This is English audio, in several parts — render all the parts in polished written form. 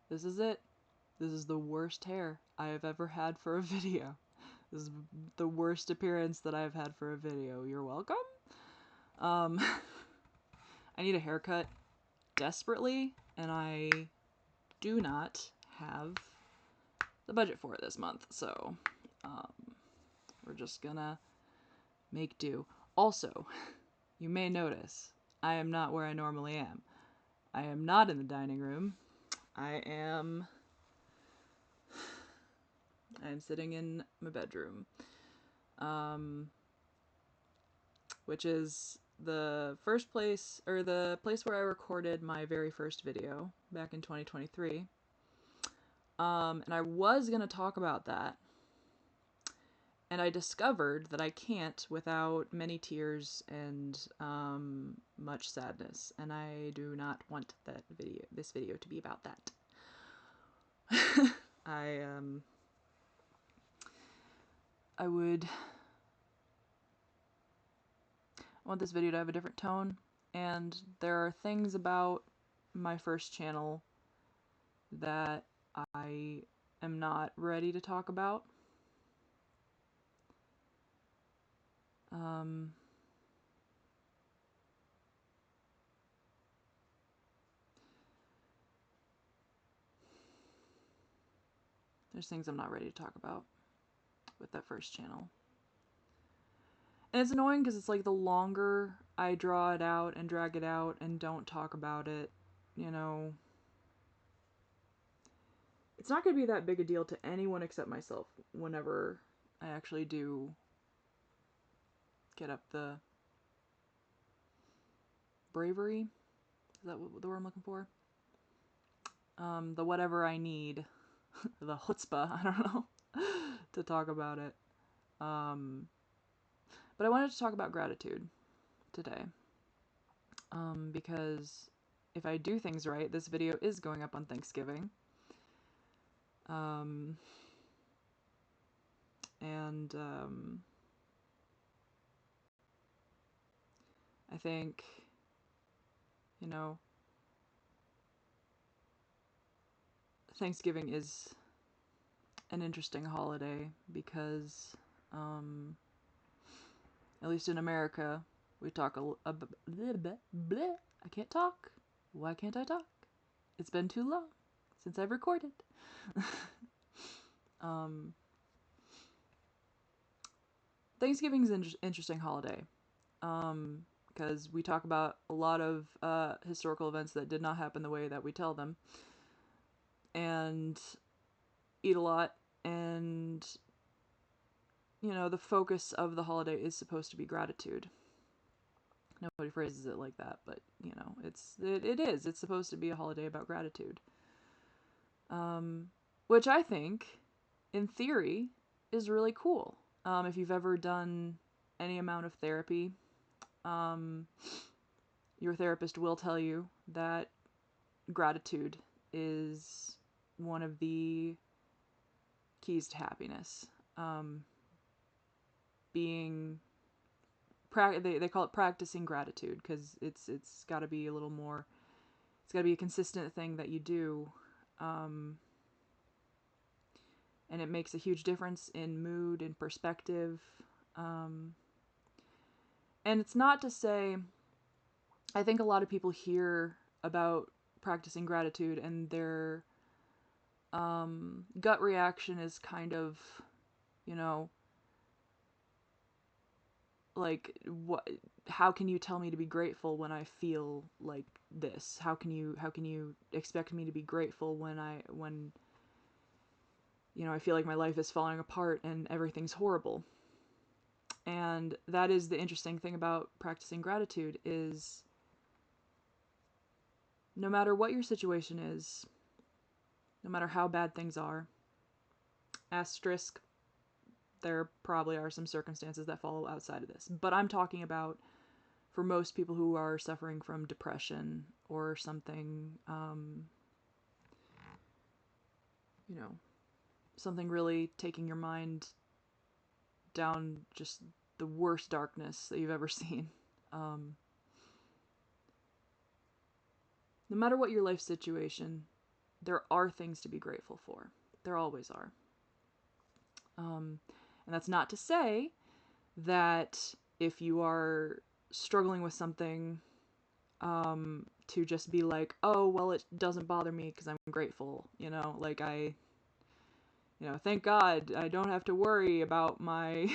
This is it. This is the worst hair I have ever had for a video. This is the worst appearance that I've had for a video. You're welcome. I need a haircut desperately, and I do not have the budget for it this month, so we're just gonna make do. Also, you may notice I am not where I normally am. I am not in the dining room. I am sitting in my bedroom, which is the first place, or the place where I recorded my very first video back in 2023. And I was going to talk about that, and I discovered that I can't without many tears and much sadness, and I do not want this video to be about that. I want this video to have a different tone, and there are things about my first channel that I am not ready to talk about. There's things I'm not ready to talk about with that first channel. And it's annoying because it's like the longer I draw it out and drag it out and don't talk about it, you know, it's not going to be that big a deal to anyone except myself whenever I actually do get up the bravery. Is that the word I'm looking for? The whatever I need, the chutzpah, I don't know, to talk about it. But I wanted to talk about gratitude today. Because if I do things right, this video is going up on Thanksgiving. I think, you know, Thanksgiving is an interesting holiday because, at least in America, we talk a little bit. Bleh, I can't talk. Why can't I talk? It's been too long since I've recorded. Thanksgiving's an interesting holiday because we talk about a lot of historical events that did not happen the way that we tell them, and eat a lot, and you know, the focus of the holiday is supposed to be gratitude. Nobody phrases it like that, but you know, it is. It's supposed to be a holiday about gratitude, which I think, in theory, is really cool. If you've ever done any amount of therapy, your therapist will tell you that gratitude is one of the keys to happiness. They call it practicing gratitude because it's got to be a little more. It's got to be a consistent thing that you do, and it makes a huge difference in mood and perspective. And it's not to say, I think a lot of people hear about practicing gratitude and their gut reaction is kind of, you know, like, what? How can you tell me to be grateful when I feel like this? How can you expect me to be grateful when you know, I feel like my life is falling apart and everything's horrible? And that is the interesting thing about practicing gratitude is no matter what your situation is, no matter how bad things are, asterisk, there probably are some circumstances that fall outside of this. But I'm talking about for most people who are suffering from depression or something, you know, something really taking your mind down just the worst darkness that you've ever seen. No matter what your life situation, there are things to be grateful for. There always are. And that's not to say that if you are struggling with something, to just be like, oh, well, it doesn't bother me because I'm grateful, like thank God I don't have to worry about my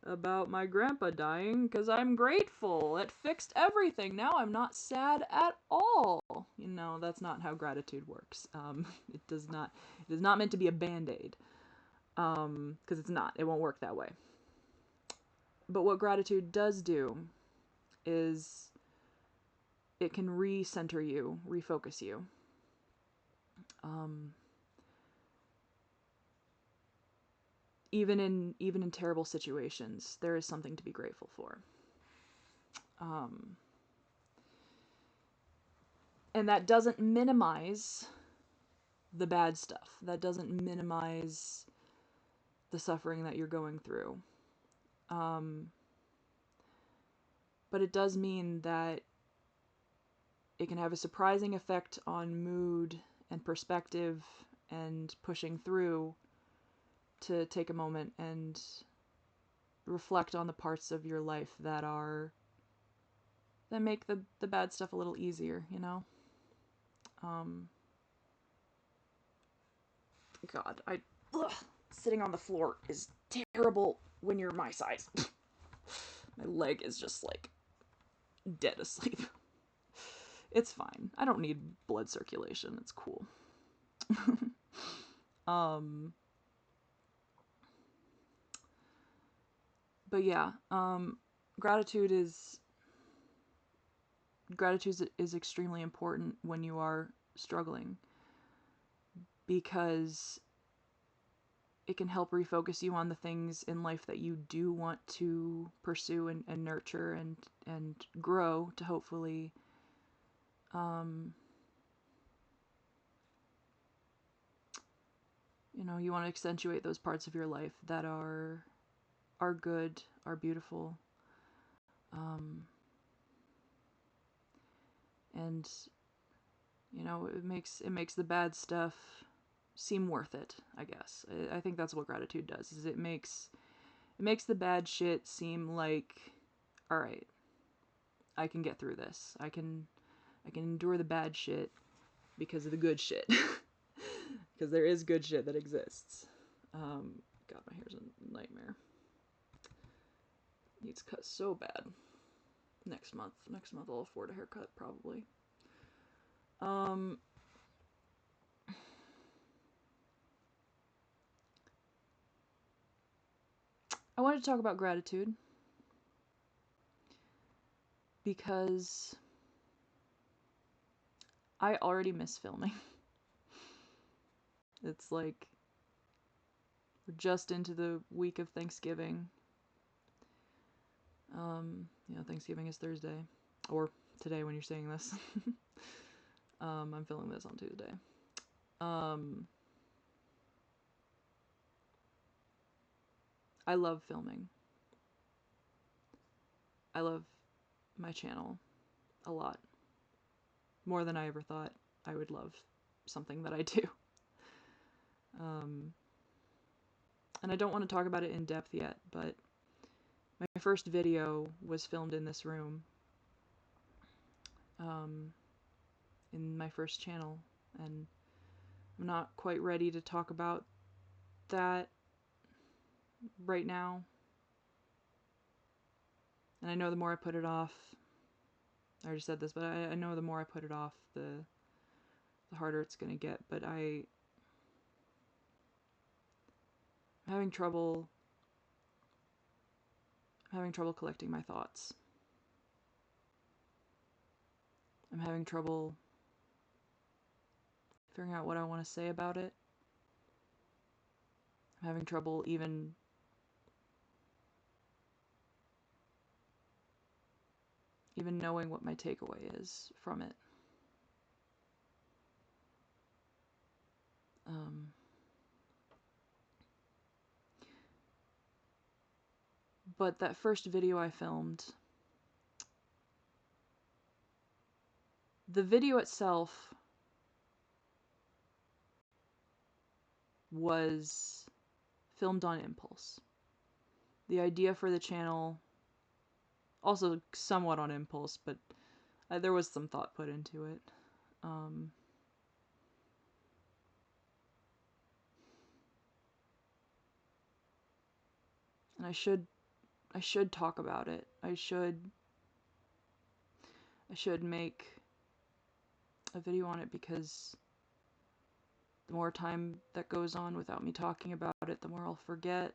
about my grandpa dying because I'm grateful. It fixed everything. Now I'm not sad at all. That's not how gratitude works. It is not meant to be a band-aid. Because it's not. It won't work that way. But what gratitude does do is it can recenter you, refocus you. Even in terrible situations, there is something to be grateful for. And that doesn't minimize the bad stuff. That doesn't minimize the suffering that you're going through. But it does mean that it can have a surprising effect on mood and perspective and pushing through, to take a moment and reflect on the parts of your life that make the bad stuff a little easier, God, sitting on the floor is terrible when you're my size. My leg is just like dead asleep. It's fine. I don't need blood circulation. It's cool. But yeah, gratitude is extremely important when you are struggling, because it can help refocus you on the things in life that you do want to pursue and nurture and grow to hopefully you want to accentuate those parts of your life that are good, are beautiful, and it makes the bad stuff seem worth it, I guess. I think that's what gratitude does, is it makes the bad shit seem like, all right, I can get through this. I can endure the bad shit because of the good shit. Because there is good shit that exists. God, my hair's a nightmare. Needs cut so bad. Next month I'll afford a haircut, probably. I wanted to talk about gratitude because I already miss filming. It's like we're just into the week of Thanksgiving. Thanksgiving is Thursday, or today when you're seeing this. I'm filming this on Tuesday. I love filming. I love my channel a lot. More than I ever thought I would love something that I do. And I don't want to talk about it in depth yet, but my first video was filmed in this room, in my first channel, and I'm not quite ready to talk about that right now. And I know the more I put it off, I already said this, but I know the more I put it off, the harder it's gonna get. But I'm having trouble collecting my thoughts. I'm having trouble figuring out what I want to say about it. I'm having trouble even knowing what my takeaway is from it. But that first video I filmed, the video itself was filmed on impulse. The idea for the channel, also somewhat on impulse, but there was some thought put into it. And I should talk about it. I should make a video on it, because the more time that goes on without me talking about it, the more I'll forget.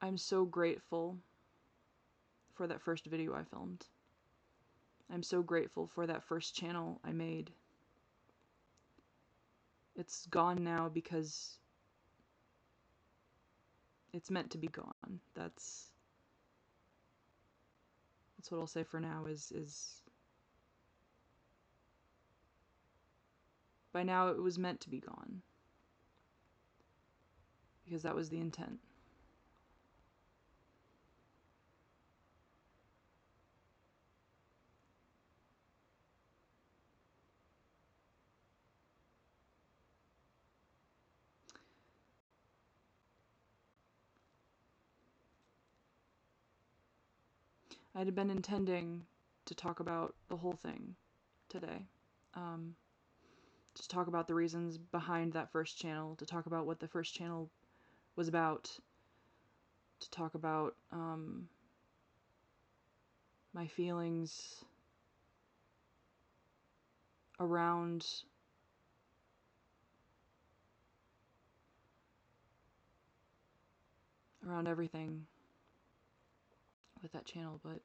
I'm so grateful for that first video I filmed. I'm so grateful for that first channel I made. It's gone now because it's meant to be gone. That's what I'll say for now, is by now it was meant to be gone. Because that was the intent. I had been intending to talk about the whole thing today. To talk about the reasons behind that first channel, to talk about what the first channel was about, to talk about my feelings around everything with that channel, but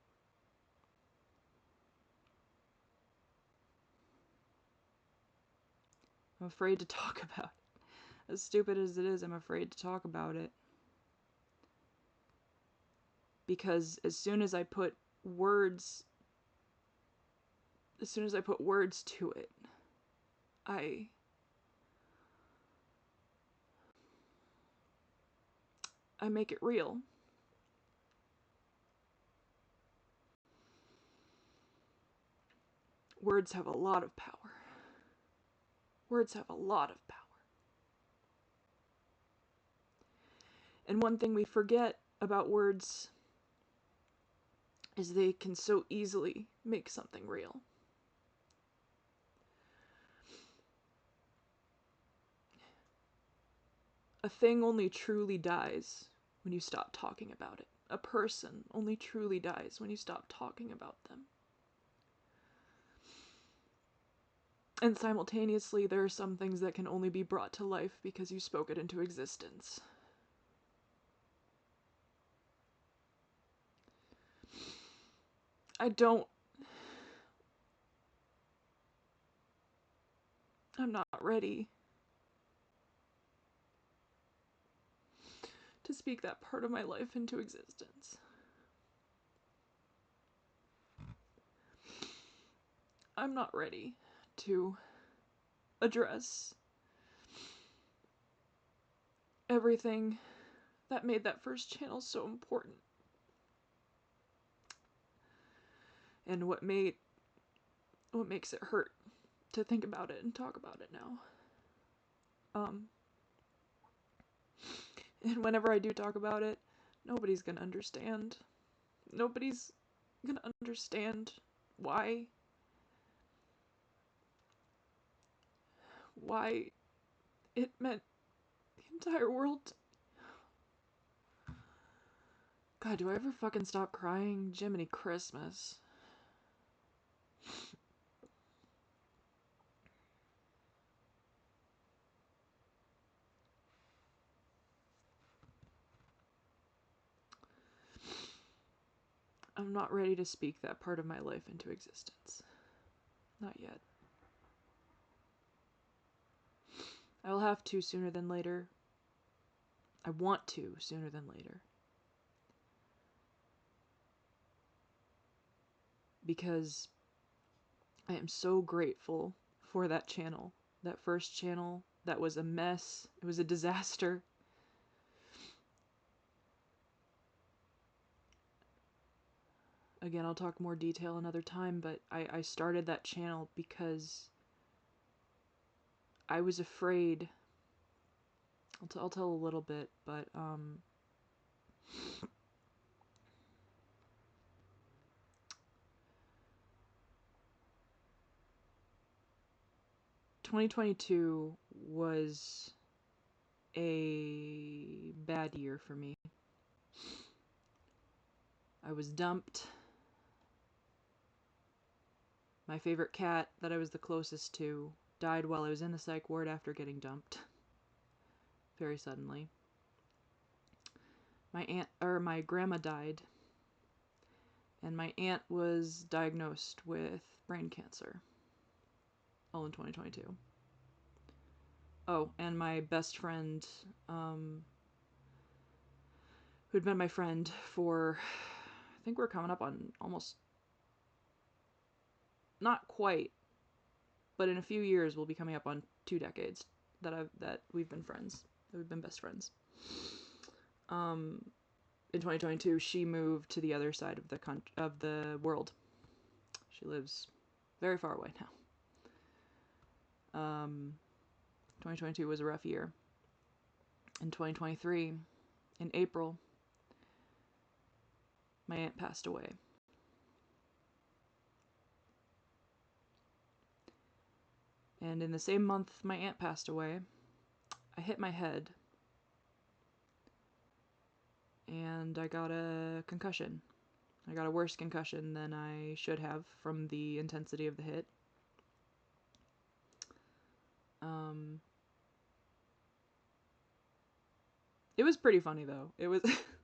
I'm afraid to talk about it. As stupid as it is, I'm afraid to talk about it. Because as soon as I put words to it, I make it real. Words have a lot of power. Words have a lot of power. And one thing we forget about words is they can so easily make something real. A thing only truly dies when you stop talking about it. A person only truly dies when you stop talking about them. And simultaneously, there are some things that can only be brought to life because you spoke it into existence. I'm not ready to speak that part of my life into existence. I'm not ready to address everything that made that first channel so important. And what makes it hurt to think about it and talk about it now. And whenever I do talk about it, nobody's gonna understand. Nobody's gonna understand why it meant the entire world. God, do I ever fucking stop crying? Jiminy Christmas. I'm not ready to speak that part of my life into existence. Not yet. I will have to sooner than later. I want to sooner than later. Because I am so grateful for that channel. That first channel that was a mess. It was a disaster. again, I'll talk more detail another time, but I started that channel because I was afraid. I'll tell a little bit, but 2022 was a bad year for me. I was dumped. My favorite cat that I was the closest to died while I was in the psych ward after getting dumped. Very suddenly. My grandma died, and my aunt was diagnosed with brain cancer. All in 2022. Oh, and my best friend, who'd been my friend for, I think we're coming up on almost, not quite, but in a few years we'll be coming up on 2 decades that we've been friends, that we've been best friends. In 2022, she moved to the other side of the world. She lives very far away now. 2022 was a rough year. In 2023, in April, my aunt passed away. And in the same month my aunt passed away, I hit my head and I got a concussion. I got a worse concussion than I should have from the intensity of the hit. It was pretty funny though. It was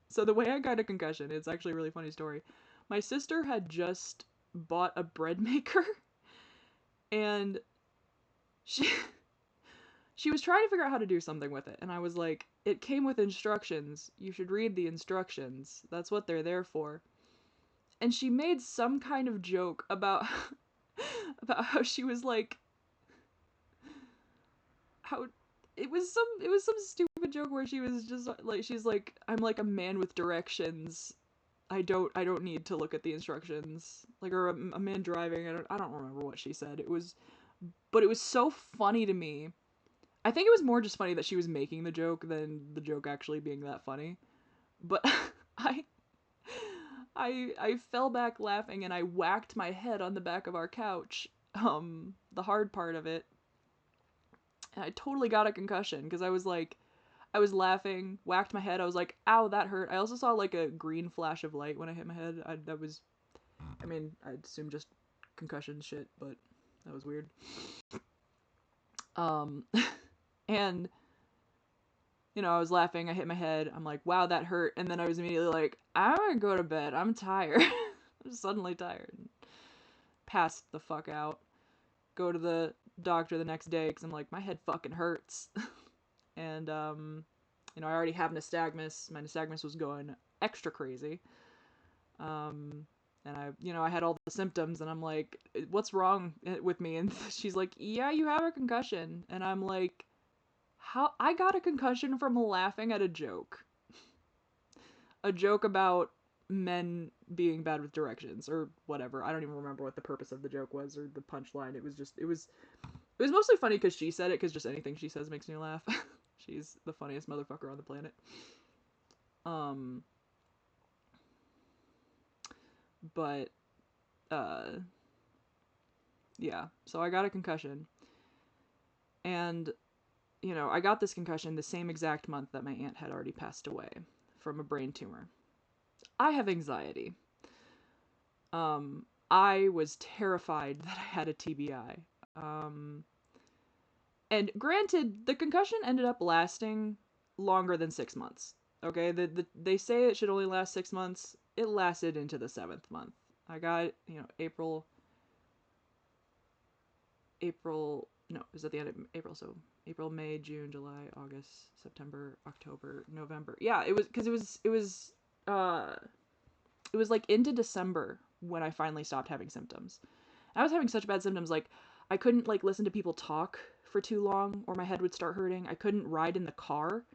so the way I got a concussion, it's actually a really funny story. My sister had just bought a bread maker and she was trying to figure out how to do something with it, and I was like, it came with instructions. You should read the instructions. That's what they're there for. And she made some kind of joke about how she was like, how it was some stupid joke where she was just like, she's like, I'm like a man with directions. I don't need to look at the instructions. Like, or a man driving. I don't remember what she said. But it was so funny to me. I think it was more just funny that she was making the joke than the joke actually being that funny. But I I fell back laughing and I whacked my head on the back of our couch. The hard part of it. And I totally got a concussion because I was laughing, whacked my head. I was like, ow, that hurt. I also saw like a green flash of light when I hit my head. I'd assume just concussion shit, but that was weird. And I was laughing, I hit my head, I'm like, wow, that hurt, and then I was immediately like, I'm gonna go to bed, I'm tired. I'm suddenly tired. Passed the fuck out. Go to the doctor the next day, because I'm like, my head fucking hurts. And, I already have nystagmus. My nystagmus was going extra crazy. And I had all the symptoms, and I'm like, what's wrong with me? And she's like, yeah, you have a concussion. And I'm like, how? I got a concussion from laughing at a joke. A joke about men being bad with directions, or whatever. I don't even remember what the purpose of the joke was, or the punchline. It was mostly funny because she said it, because just anything she says makes me laugh. She's the funniest motherfucker on the planet. But, yeah, so I got a concussion, and, I got this concussion the same exact month that my aunt had already passed away from a brain tumor. I have anxiety. I was terrified that I had a TBI. And granted, the concussion ended up lasting longer than 6 months. Okay, they say it should only last 6 months. It lasted into the 7th month. I got, April, no, it was at the end of April, so April, May, June, July, August, September, October, November. Yeah, it was, because it was like into December when I finally stopped having symptoms. I was having such bad symptoms, like, I couldn't, like, listen to people talk for too long, or my head would start hurting. I couldn't ride in the car,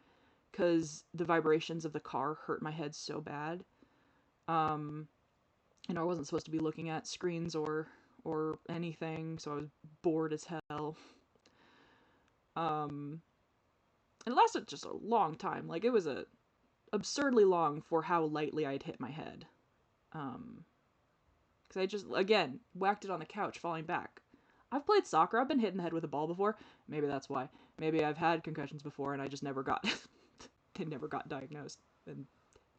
because the vibrations of the car hurt my head so bad. You know, I wasn't supposed to be looking at screens or anything, so I was bored as hell. It lasted just a long time. Like, it was absurdly long for how lightly I'd hit my head. Because I just, again, whacked it on the couch, falling back. I've played soccer. I've been hit in the head with a ball before. Maybe that's why. Maybe I've had concussions before, and I just never got, they never got diagnosed. And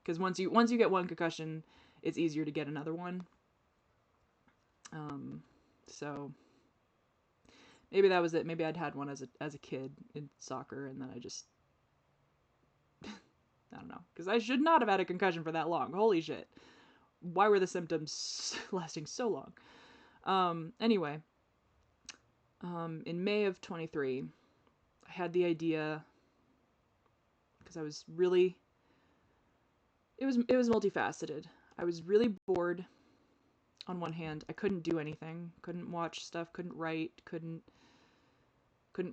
because once you get one concussion, it's easier to get another one. So maybe that was it. Maybe I'd had one as a kid in soccer, and then I just, I don't know, because I should not have had a concussion for that long. Holy shit! Why were the symptoms lasting so long? Anyway, in May of 23, I had the idea, because I was really, it was multifaceted. I was really bored. On one hand, I couldn't do anything, couldn't watch stuff, couldn't write, couldn't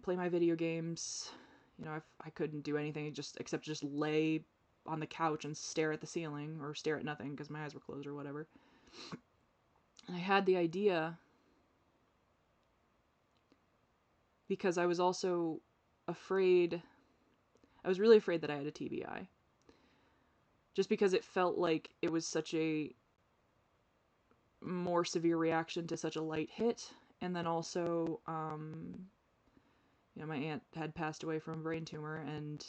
play my video games. You know, I couldn't do anything except just lay on the couch and stare at the ceiling or stare at nothing because my eyes were closed or whatever. And I had the idea because I was also afraid. I was really afraid that I had a TBI. Just because it felt like it was such a more severe reaction to such a light hit. And then also, you know, my aunt had passed away from a brain tumor, and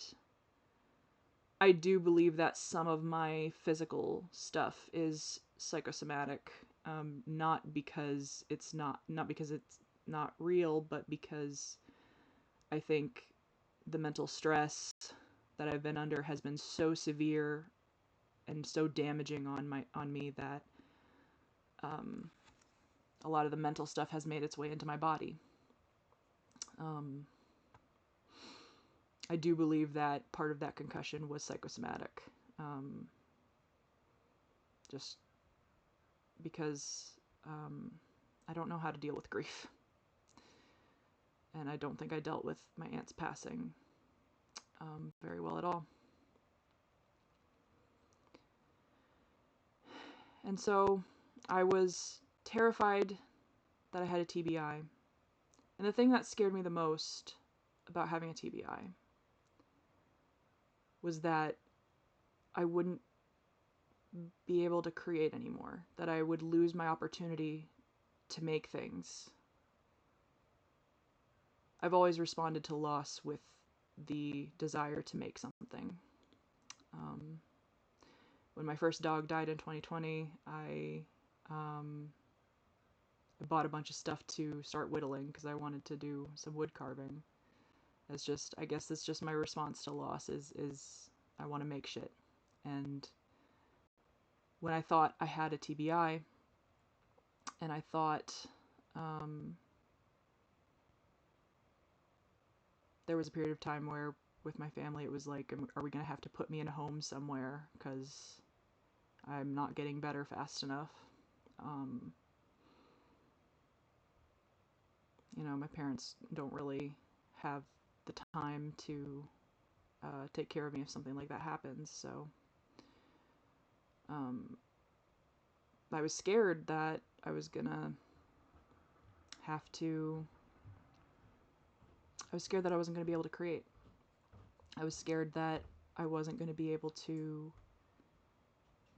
I do believe that some of my physical stuff is psychosomatic, not because it's not real, but because I think the mental stress that I've been under has been so severe and so damaging on me that a lot of the mental stuff has made its way into my body. I do believe that part of that concussion was psychosomatic. Just because I don't know how to deal with grief. And I don't think I dealt with my aunt's passing very well at all. And so I was terrified that I had a TBI. And the thing that scared me the most about having a TBI was that I wouldn't be able to create anymore, that I would lose my opportunity to make things. I've always responded to loss with the desire to make something. When my first dog died in 2020, I bought a bunch of stuff to start whittling because I wanted to do some wood carving. I guess that's just my response to loss is I want to make shit. And when I thought I had a TBI, and I thought there was a period of time where with my family it was like, are we going to have to put me in a home somewhere because I'm not getting better fast enough? You know, my parents don't really have the time to take care of me if something like that happens, so I was scared that I was gonna have to, I was scared that I wasn't going to be able to create. I was scared that I wasn't going to be able to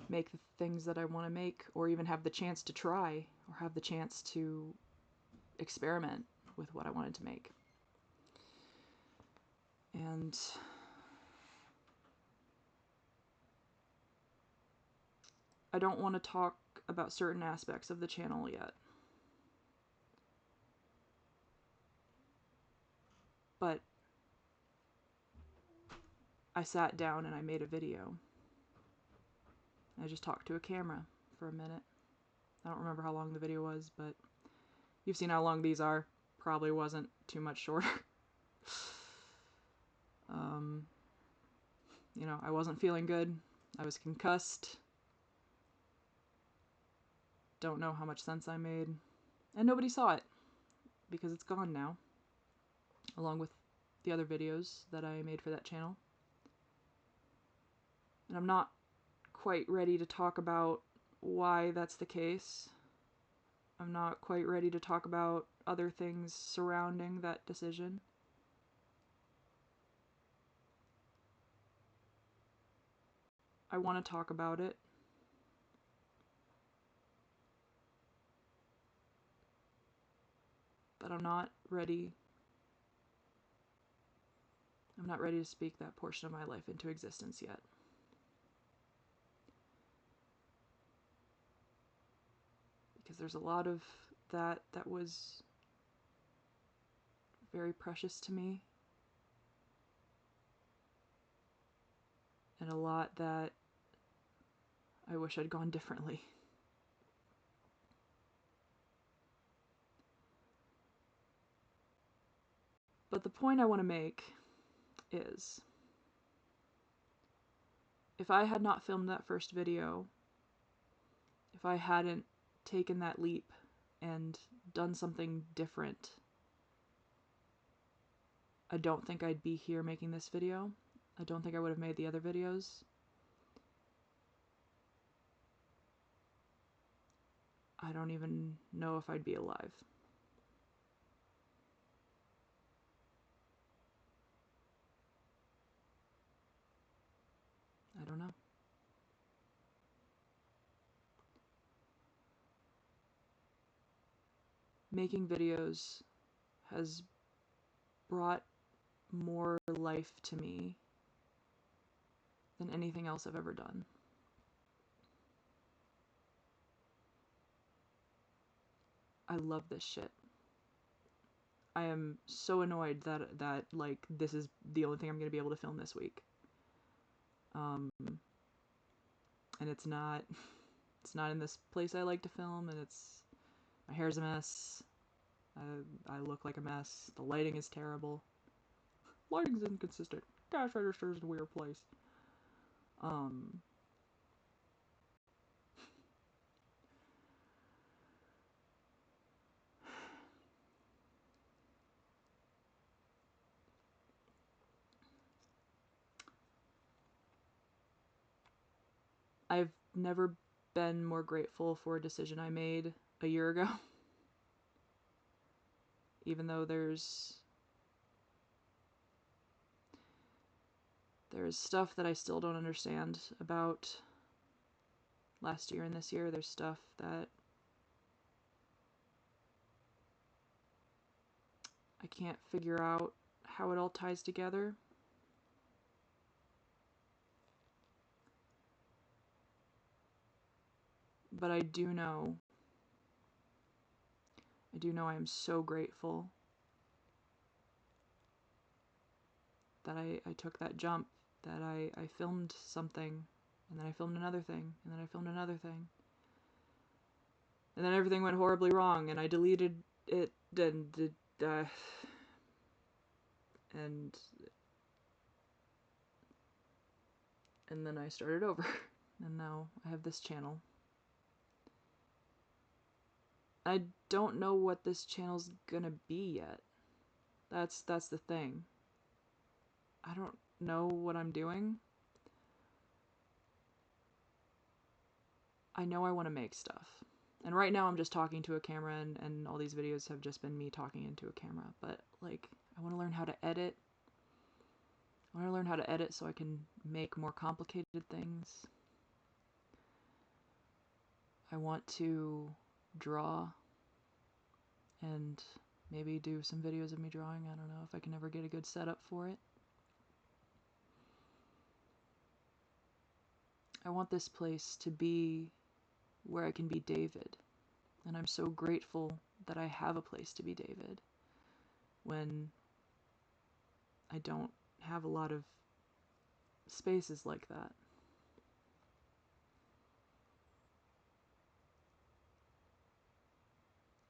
make the things that I want to make, or even have the chance to try, or have the chance to experiment with what I wanted to make. And I don't want to talk about certain aspects of the channel yet. But I sat down and I made a video. I just talked to a camera for a minute. I don't remember how long the video was, but you've seen how long these are. Probably wasn't too much shorter. You know, I wasn't feeling good. I was concussed. Don't know how much sense I made. And nobody saw it because it's gone now, along with the other videos that I made for that channel. And I'm not quite ready to talk about why that's the case. I'm not quite ready to talk about other things surrounding that decision. I want to talk about it. But I'm not ready. I'm not ready to speak that portion of my life into existence yet. Because there's a lot of that was very precious to me. And a lot that I wish I'd gone differently. But the point I want to make is, if I had not filmed that first video, if I hadn't taken that leap and done something different, I don't think I'd be here making this video. I don't think I would have made the other videos. I don't even know if I'd be alive. I don't know. Making videos has brought more life to me than anything else I've ever done. I love this shit. I am so annoyed that like this is the only thing I'm gonna be able to film this week. And it's not in this place I like to film, and my hair's a mess. I look like a mess. The lighting is terrible. Lighting's inconsistent. Cash register's in a weird place. I've never been more grateful for a decision I made a year ago. Even though there's stuff that I still don't understand about last year and this year. There's stuff that I can't figure out how it all ties together. But I do know I am so grateful that I took that jump, that I filmed something, and then I filmed another thing, and then I filmed another thing. And then everything went horribly wrong, and I deleted it, and then I started over. And now I have this channel. I don't know what this channel's gonna be yet. That's the thing. I don't know what I'm doing. I know I want to make stuff. And right now I'm just talking to a camera, and all these videos have just been me talking into a camera. But, like, I want to learn how to edit. I want to learn how to edit so I can make more complicated things. I want to draw and maybe do some videos of me drawing. I don't know if I can ever get a good setup for it. I want this place to be where I can be David. And I'm so grateful that I have a place to be David when I don't have a lot of spaces like that.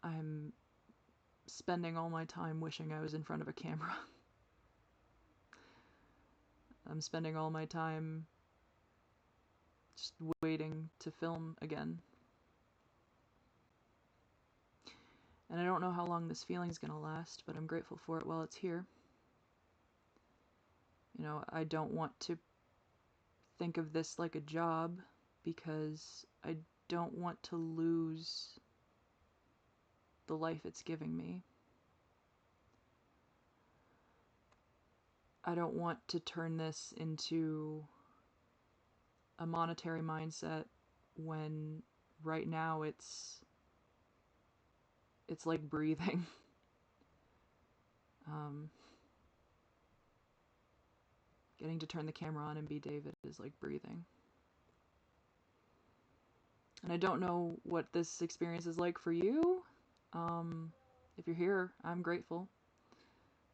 I'm spending all my time wishing I was in front of a camera. I'm spending all my time just waiting to film again. And I don't know how long this feeling's gonna last, but I'm grateful for it while it's here. You know, I don't want to think of this like a job, because I don't want to lose the life it's giving me. I don't want to turn this into a monetary mindset when right now it's like breathing. Getting to turn the camera on and be David is like breathing. And I don't know what this experience is like for you. If you're here, I'm grateful.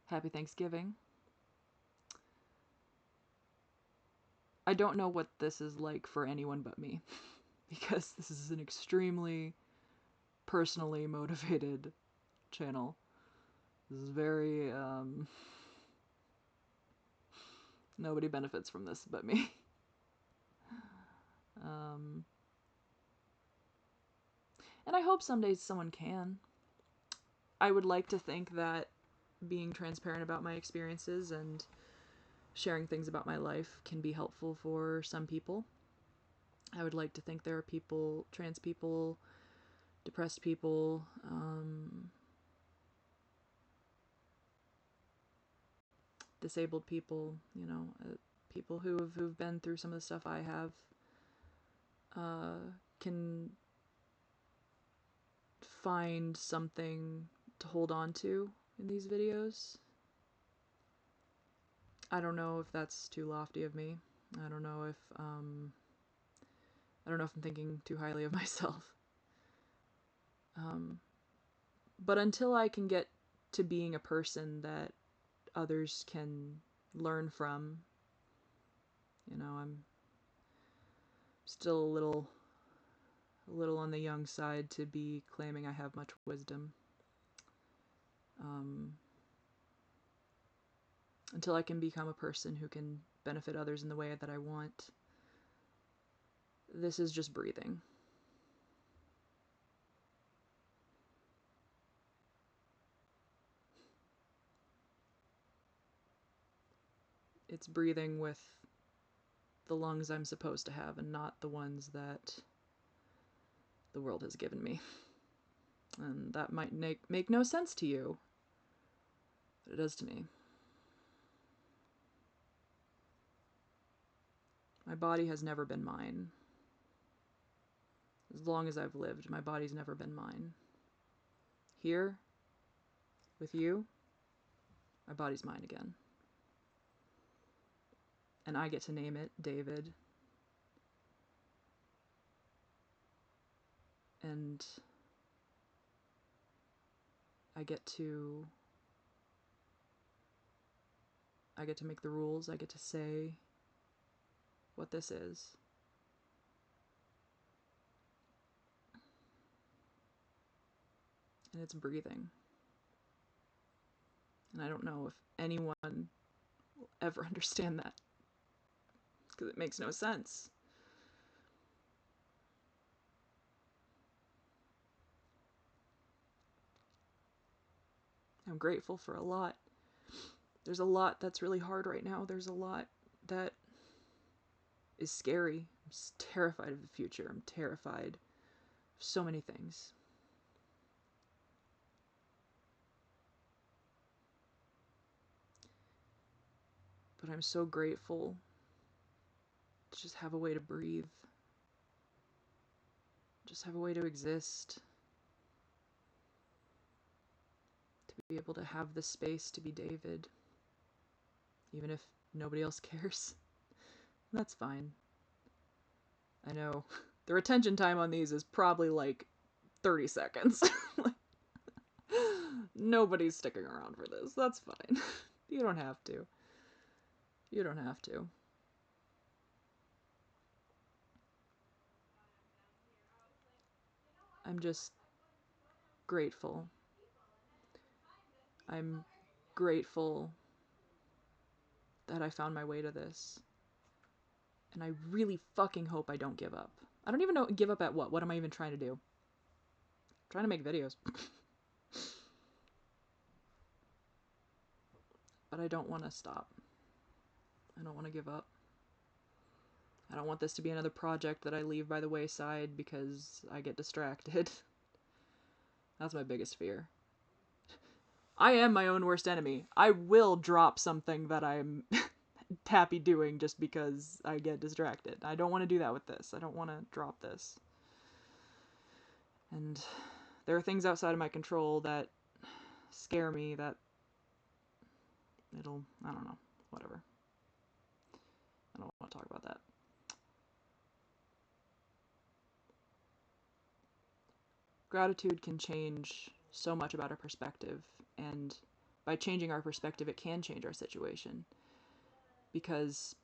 Happy Thanksgiving. I don't know what this is like for anyone but me, because this is an extremely personally motivated channel. This is very, nobody benefits from this but me. And I hope someday someone can. I would like to think that being transparent about my experiences and sharing things about my life can be helpful for some people. I would like to think there are people, trans people, depressed people, disabled people, you know, people who've been through some of the stuff I have, can find something to hold on to in these videos. I don't know if that's too lofty of me. I don't know if I'm thinking too highly of myself. But until I can get to being a person that others can learn from, you know, I'm still a little on the young side to be claiming I have much wisdom. Until I can become a person who can benefit others in the way that I want, this is just breathing. It's breathing with the lungs I'm supposed to have and not the ones that the world has given me. And that might make no sense to you, but it does to me. My body has never been mine. As long as I've lived, my body's never been mine. Here, with you, my body's mine again. And I get to name it David. And I get to make the rules. I get to say what this is. And it's breathing. And I don't know if anyone will ever understand that, because it makes no sense. I'm grateful for a lot. There's a lot that's really hard right now. There's a lot that is scary. I'm terrified of the future. I'm terrified of so many things. But I'm so grateful to just have a way to breathe. Just have a way to exist. To be able to have the space to be David. Even if nobody else cares. That's fine. I know. The retention time on these is probably like 30 seconds. Nobody's sticking around for this. That's fine. You don't have to. You don't have to. I'm just grateful. I'm grateful that I found my way to this. And I really fucking hope I don't give up. I don't even know, give up at what? What am I even trying to do? I'm trying to make videos. But I don't want to stop. I don't want to give up. I don't want this to be another project that I leave by the wayside because I get distracted. That's my biggest fear. I am my own worst enemy. I will drop something that I'm happy doing just because I get distracted. I don't want to do that with this. I don't want to drop this. And there are things outside of my control that scare me that I don't know, whatever. I don't want to talk about that. Gratitude can change so much about our perspective, and by changing our perspective, it can change our situation. Because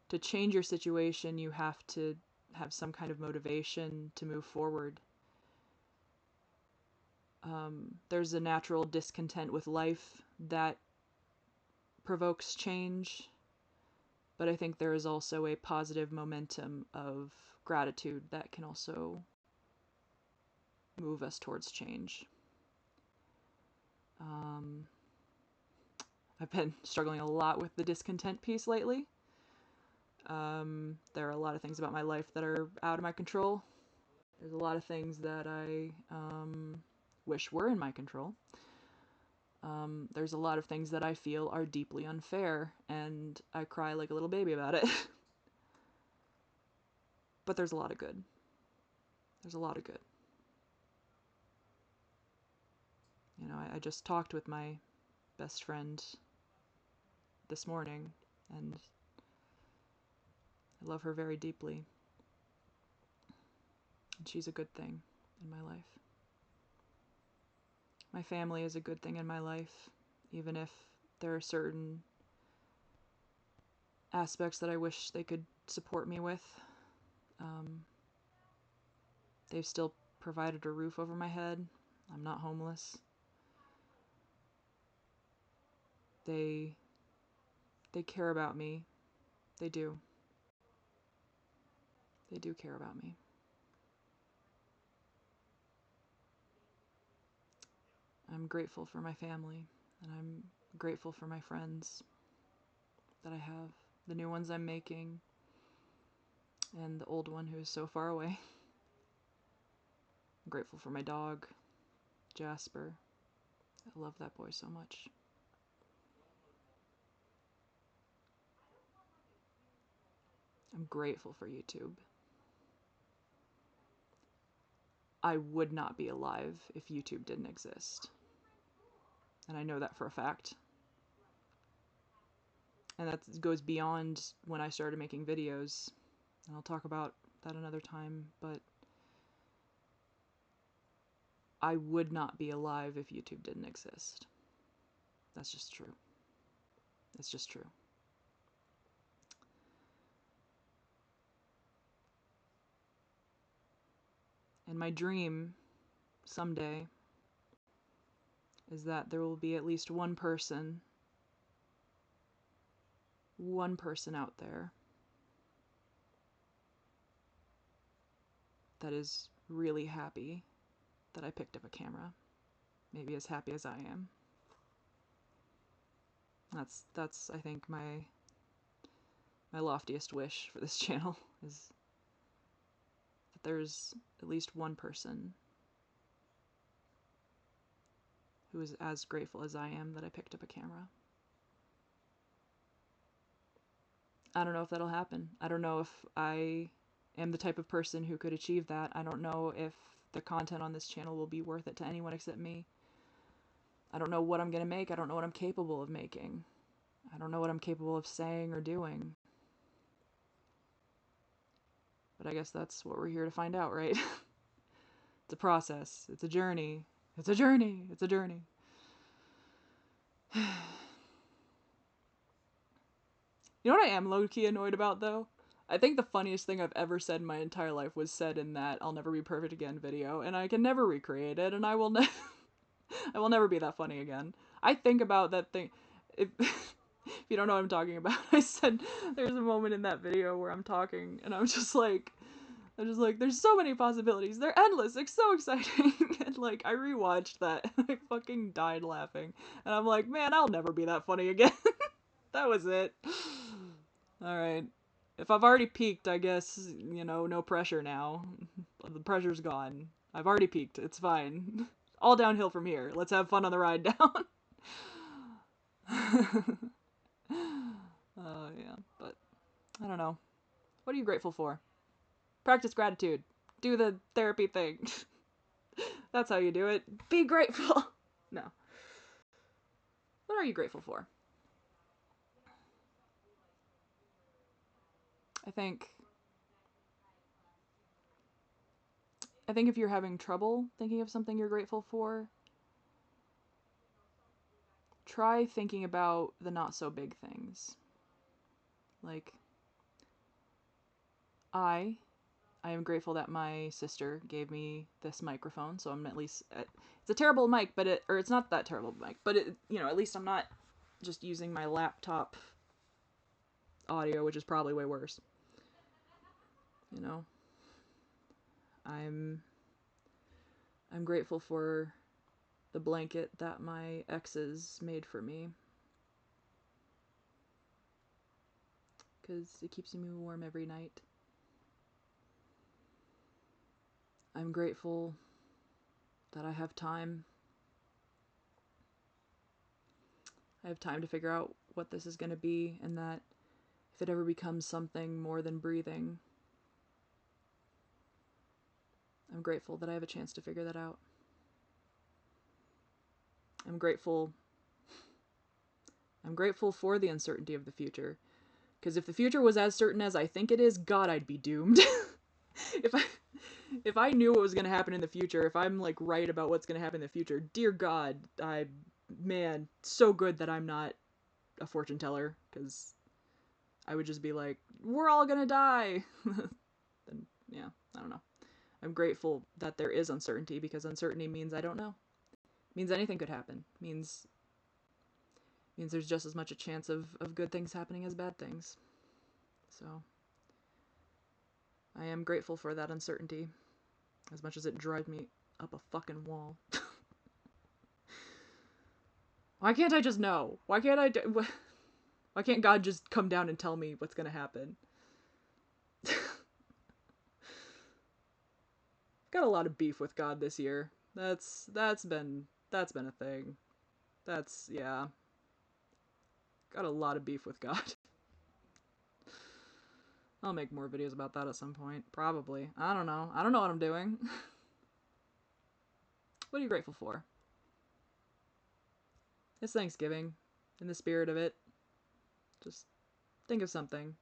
to change your situation, you have to have some kind of motivation to move forward. There's a natural discontent with life that provokes change, but I think there is also a positive momentum of gratitude that can also move us towards change. I've been struggling a lot with the discontent piece lately. There are a lot of things about my life that are out of my control. There's a lot of things that I wish were in my control. There's a lot of things that I feel are deeply unfair, and I cry like a little baby about it. But there's a lot of good. There's a lot of good. You know, I just talked with my best friend this morning, and I love her very deeply. And she's a good thing in my life. My family is a good thing in my life, even if there are certain aspects that I wish they could support me with. They've still provided a roof over my head. I'm not homeless. They care about me. They do. They do care about me. I'm grateful for my family, and I'm grateful for my friends that I have, the new ones I'm making, and the old one who is so far away. I'm grateful for my dog, Jasper. I love that boy so much. I'm grateful for YouTube. I would not be alive if YouTube didn't exist. And I know that for a fact. And that goes beyond when I started making videos. And I'll talk about that another time, but I would not be alive if YouTube didn't exist. That's just true. It's just true. And my dream someday is that there will be at least one person out there that is really happy that I picked up a camera. Maybe as happy as I am. That's I think my loftiest wish for this channel is that there's at least one person who is as grateful as I am that I picked up a camera. I don't know if that'll happen. I don't know if I am the type of person who could achieve that. I don't know if the content on this channel will be worth it to anyone except me. I don't know what I'm gonna make. I don't know what I'm capable of making. I don't know what I'm capable of saying or doing. But I guess that's what we're here to find out, right? It's a process. It's a journey. It's a journey. It's a journey. You know what I am low-key annoyed about, though? I think the funniest thing I've ever said in my entire life was said in that I'll never be perfect again video, and I can never recreate it, and I will never be that funny again. I think about that thing. If you don't know what I'm talking about, I said there's a moment in that video where I'm talking, and I'm just like, there's so many possibilities. They're endless. It's so exciting. And like, I rewatched that, and I fucking died laughing. And I'm like, man, I'll never be that funny again. That was it. Alright. If I've already peaked, I guess, you know, no pressure now. The pressure's gone. I've already peaked. It's fine. All downhill from here. Let's have fun on the ride down. Yeah, but I don't know. What are you grateful for? Practice gratitude. Do the therapy thing. That's how you do it. Be grateful. No. What are you grateful for? I think if you're having trouble thinking of something you're grateful for, try thinking about the not so big things. Like I am grateful that my sister gave me this microphone, so I'm at least it's a terrible mic, but it's not that terrible mic, but it, you know, at least I'm not just using my laptop audio, which is probably way worse. You know, I'm grateful for the blanket that my exes made for me, because it keeps me warm every night. I'm grateful that I have time. I have time to figure out what this is going to be, and that if it ever becomes something more than breathing, I'm grateful that I have a chance to figure that out. I'm grateful for the uncertainty of the future, because if the future was as certain as I think it is, God, I'd be doomed. if I knew what was going to happen in the future, if I'm like right about what's going to happen in the future, dear God, man, so good that I'm not a fortune teller, because I would just be like, we're all gonna die. Then, yeah, I don't know. I'm grateful that there is uncertainty, because uncertainty means I don't know. It means anything could happen. It means there's just as much a chance of good things happening as bad things. So I am grateful for that uncertainty, as much as it drives me up a fucking wall. Why can't I just know? Why can't God just come down and tell me what's gonna happen? Got a lot of beef with God this year. That's been a thing. Yeah. Got a lot of beef with God. I'll make more videos about that at some point. Probably. I don't know. I don't know what I'm doing. What are you grateful for? It's Thanksgiving. In the spirit of it, just think of something.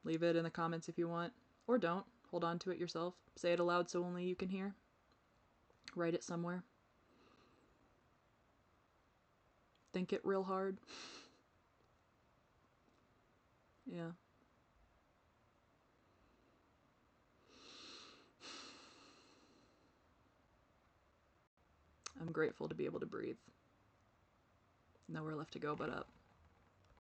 Leave it in the comments if you want. Or don't. Hold on to it yourself. Say it aloud so only you can hear. Write it somewhere. Think it real hard. Yeah. I'm grateful to be able to breathe. Nowhere left to go but up.